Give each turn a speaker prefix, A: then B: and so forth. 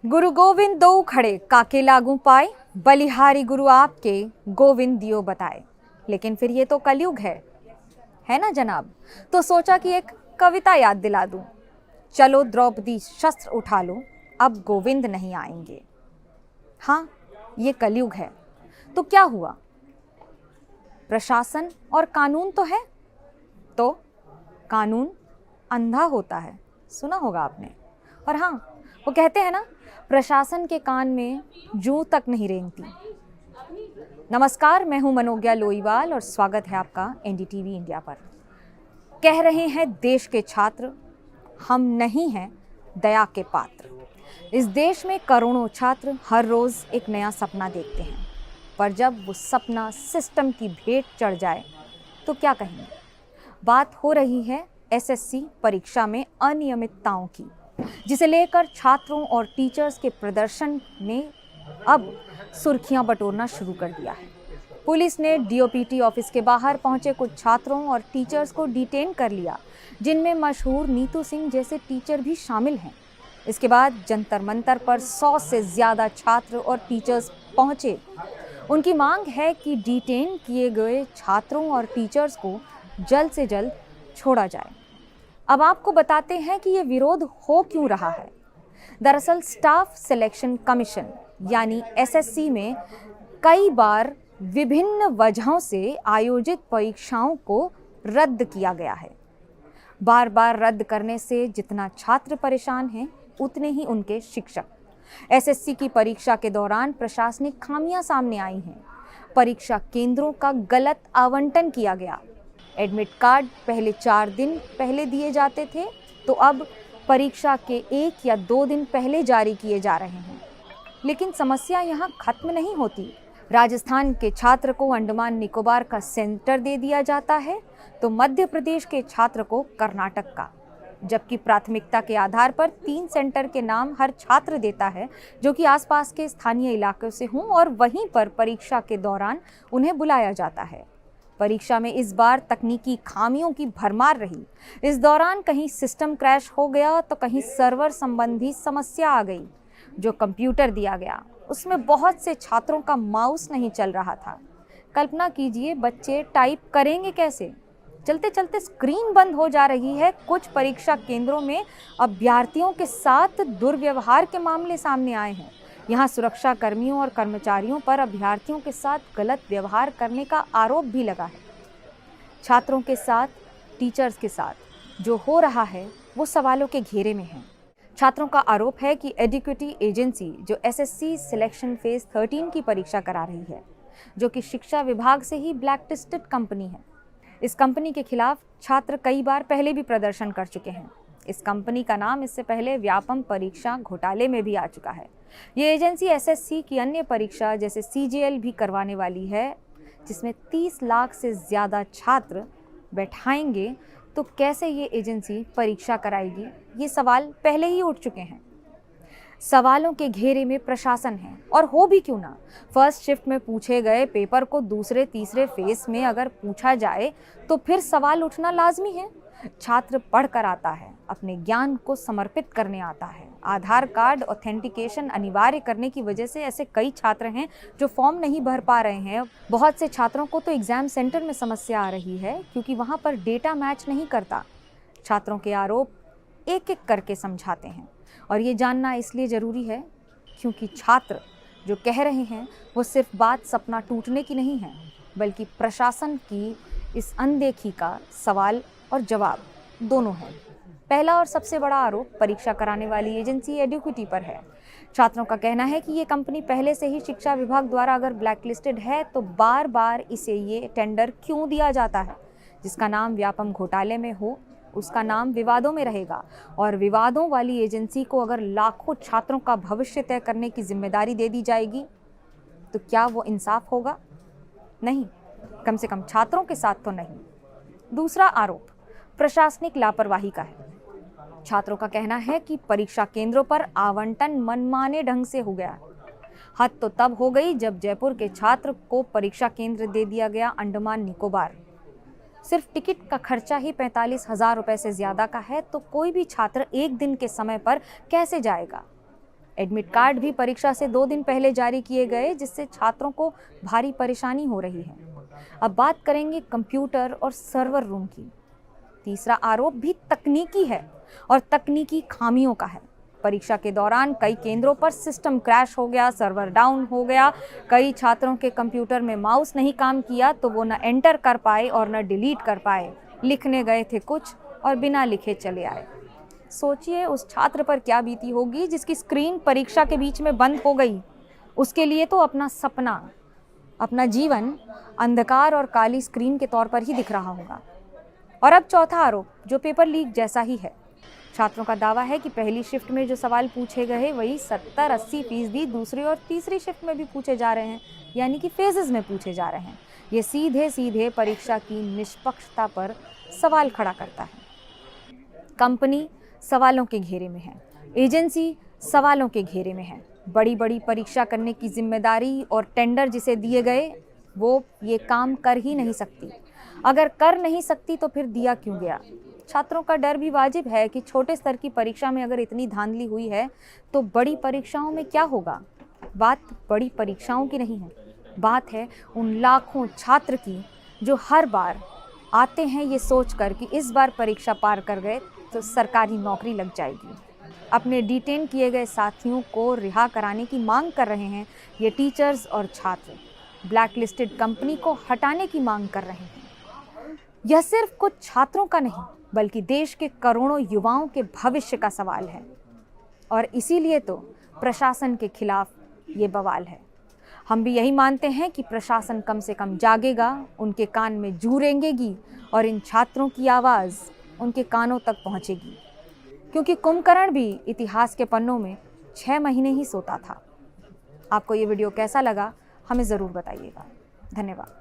A: गुरु गोविंद दो खड़े काके लागू पाए, बलिहारी गुरु आपके गोविंद दियो बताए। लेकिन फिर ये तो कलयुग है ना जनाब। तो सोचा कि एक कविता याद दिला दूं। चलो द्रौपदी शस्त्र उठा लो, अब गोविंद नहीं आएंगे। हाँ, ये कलयुग है। तो क्या हुआ? प्रशासन और कानून तो है, तो कानून अंधा होता है, सुना होगा आपने। और हाँ, वो कहते हैं ना, प्रशासन के कान में जूं तक नहीं रेंगती। नमस्कार, मैं हूं मनोज्ञा लोईवाल और स्वागत है आपका एनडीटीवी इंडिया पर। कह रहे हैं देश के छात्र, हम नहीं हैं दया के पात्र। इस देश में करोड़ों छात्र हर रोज एक नया सपना देखते हैं, पर जब वो सपना सिस्टम की भेंट चढ़ जाए तो क्या कहेंगे? बात हो रही है एसएससी परीक्षा में अनियमितताओं की, जिसे लेकर छात्रों और टीचर्स के प्रदर्शन ने अब सुर्खियां बटोरना शुरू कर दिया है। पुलिस ने डीओपीटी ऑफिस के बाहर पहुंचे कुछ छात्रों और टीचर्स को डिटेन कर लिया, जिनमें मशहूर नीतू सिंह जैसे टीचर भी शामिल हैं। इसके बाद जंतर मंतर पर 100 से ज्यादा छात्र और टीचर्स पहुंचे। उनकी मांग है कि डिटेन किए गए छात्रों और टीचर्स को जल्द से जल्द छोड़ा जाए। अब आपको बताते हैं कि ये विरोध हो क्यों रहा है। दरअसल स्टाफ सिलेक्शन कमीशन यानी एसएससी में कई बार विभिन्न वजहों से आयोजित परीक्षाओं को रद्द किया गया है। बार बार रद्द करने से जितना छात्र परेशान हैं, उतने ही उनके शिक्षक। एसएससी की परीक्षा के दौरान प्रशासनिक खामियां सामने आई हैं। परीक्षा केंद्रों का गलत आवंटन किया गया। एडमिट कार्ड पहले 4 दिन पहले दिए जाते थे, तो अब परीक्षा के 1 या 2 दिन पहले जारी किए जा रहे हैं। लेकिन समस्या यहाँ खत्म नहीं होती। राजस्थान के छात्र को अंडमान निकोबार का सेंटर दे दिया जाता है, तो मध्य प्रदेश के छात्र को कर्नाटक का, जबकि प्राथमिकता के आधार पर 3 सेंटर के नाम हर छात्र देता है, जो कि आसपास के स्थानीय इलाकों से हों, और वहीं पर परीक्षा के दौरान उन्हें बुलाया जाता है। परीक्षा में इस बार तकनीकी खामियों की भरमार रही। इस दौरान कहीं सिस्टम क्रैश हो गया, तो कहीं सर्वर संबंधी समस्या आ गई। जो कंप्यूटर दिया गया, उसमें बहुत से छात्रों का माउस नहीं चल रहा था। कल्पना कीजिए, बच्चे टाइप करेंगे कैसे? चलते चलते स्क्रीन बंद हो जा रही है। कुछ परीक्षा केंद्रों में अभ्यर्थियों के साथ दुर्व्यवहार के मामले सामने आए हैं। यहाँ सुरक्षा कर्मियों और कर्मचारियों पर अभ्यर्थियों के साथ गलत व्यवहार करने का आरोप भी लगा है। छात्रों के साथ, टीचर्स के साथ जो हो रहा है वो सवालों के घेरे में है। छात्रों का आरोप है कि एडुकेटी एजेंसी, जो एसएससी सिलेक्शन फेज 13 की परीक्षा करा रही है, जो कि शिक्षा विभाग से ही ब्लैकलिस्टेड कंपनी है, इस कंपनी के खिलाफ छात्र कई बार पहले भी प्रदर्शन कर चुके हैं। इस कंपनी का नाम इससे पहले व्यापम परीक्षा घोटाले में भी आ चुका है। ये एजेंसी एसएससी की अन्य परीक्षा जैसे सीजीएल भी करवाने वाली है, जिसमें 30 लाख से ज़्यादा छात्र बैठाएंगे। तो कैसे ये एजेंसी परीक्षा कराएगी? ये सवाल पहले ही उठ चुके हैं। सवालों के घेरे में प्रशासन है, और हो भी क्यों ना। फर्स्ट शिफ्ट में पूछे गए पेपर को दूसरे तीसरे फेस में अगर पूछा जाए तो फिर सवाल उठना लाजमी है। छात्र पढ़कर आता है, अपने ज्ञान को समर्पित करने आता है। आधार कार्ड ऑथेंटिकेशन अनिवार्य करने की वजह से ऐसे कई छात्र हैं जो फॉर्म नहीं भर पा रहे हैं। बहुत से छात्रों को तो एग्जाम सेंटर में समस्या आ रही है, क्योंकि वहाँ पर डेटा मैच नहीं करता। छात्रों के आरोप एक एक करके समझाते हैं, और ये जानना इसलिए ज़रूरी है क्योंकि छात्र जो कह रहे हैं वो सिर्फ बात सपना टूटने की नहीं है, बल्कि प्रशासन की इस अनदेखी का सवाल और जवाब दोनों है। पहला और सबसे बड़ा आरोप परीक्षा कराने वाली एजेंसी एडुकेटी पर है। छात्रों का कहना है कि ये कंपनी पहले से ही शिक्षा विभाग द्वारा अगर ब्लैकलिस्टेड है, तो बार बार इसे ये टेंडर क्यों दिया जाता है? जिसका नाम व्यापम घोटाले में हो, उसका नाम विवादों में रहेगा। और विवादों वाली एजेंसी को अगर लाखों छात्रों का भविष्य तय करने की जिम्मेदारी दे दी जाएगी, तो क्या वो इंसाफ होगा? नहीं, कम से कम छात्रों के साथ तो नहीं। दूसरा आरोप प्रशासनिक लापरवाही का है। छात्रों का कहना है कि परीक्षा केंद्रों पर आवंटन मनमाने ढंग से हो गया। हद तो तब हो गई जब जयपुर के छात्र को परीक्षा केंद्र दे दिया गया अंडमान निकोबार। सिर्फ टिकट का खर्चा ही 45,000 रुपए से ज़्यादा का है, तो कोई भी छात्र एक दिन के समय पर कैसे जाएगा? एडमिट कार्ड भी परीक्षा से 2 दिन पहले जारी किए गए, जिससे छात्रों को भारी परेशानी हो रही है। अब बात करेंगे कंप्यूटर और सर्वर रूम की। तीसरा आरोप भी तकनीकी है और तकनीकी खामियों का है। परीक्षा के दौरान कई केंद्रों पर सिस्टम क्रैश हो गया, सर्वर डाउन हो गया, कई छात्रों के कंप्यूटर में माउस नहीं काम किया तो वो न एंटर कर पाए और न डिलीट कर पाए। लिखने गए थे कुछ और बिना लिखे चले आए। सोचिए उस छात्र पर क्या बीती होगी जिसकी स्क्रीन परीक्षा के बीच में बंद हो गई। उसके लिए तो अपना सपना, अपना जीवन अंधकार और काली स्क्रीन के तौर पर ही दिख रहा होगा। और अब चौथा आरोप, जो पेपर लीक जैसा ही है। छात्रों का दावा है कि पहली शिफ्ट में जो सवाल पूछे गए वही 70-80% दूसरी और तीसरी शिफ्ट में भी पूछे जा रहे हैं, यानी कि फेजेस में पूछे जा रहे हैं। ये सीधे सीधे परीक्षा की निष्पक्षता पर सवाल खड़ा करता है। कंपनी सवालों के घेरे में है, एजेंसी सवालों के घेरे में है। बड़ी बड़ी परीक्षा करने की जिम्मेदारी और टेंडर जिसे दिए गए वो ये काम कर ही नहीं सकती। अगर कर नहीं सकती तो फिर दिया क्यों गया? छात्रों का डर भी वाजिब है कि छोटे स्तर की परीक्षा में अगर इतनी धांधली हुई है तो बड़ी परीक्षाओं में क्या होगा। बात बड़ी परीक्षाओं की नहीं है, बात है उन लाखों छात्र की जो हर बार आते हैं ये सोचकर कि इस बार परीक्षा पार कर गए तो सरकारी नौकरी लग जाएगी। अपने डिटेन किए गए साथियों को रिहा कराने की मांग कर रहे हैं ये टीचर्स और छात्र। ब्लैकलिस्टेड कंपनी को हटाने की मांग कर रहे हैं। यह सिर्फ कुछ छात्रों का नहीं बल्कि देश के करोड़ों युवाओं के भविष्य का सवाल है। और इसीलिए तो प्रशासन के खिलाफ ये बवाल है। हम भी यही मानते हैं कि प्रशासन कम से कम जागेगा, उनके कान में जू रेंगेगी और इन छात्रों की आवाज़ उनके कानों तक पहुंचेगी। क्योंकि कुंभकर्ण भी इतिहास के पन्नों में 6 महीने ही सोता था। आपको ये वीडियो कैसा लगा हमें ज़रूर बताइएगा। धन्यवाद।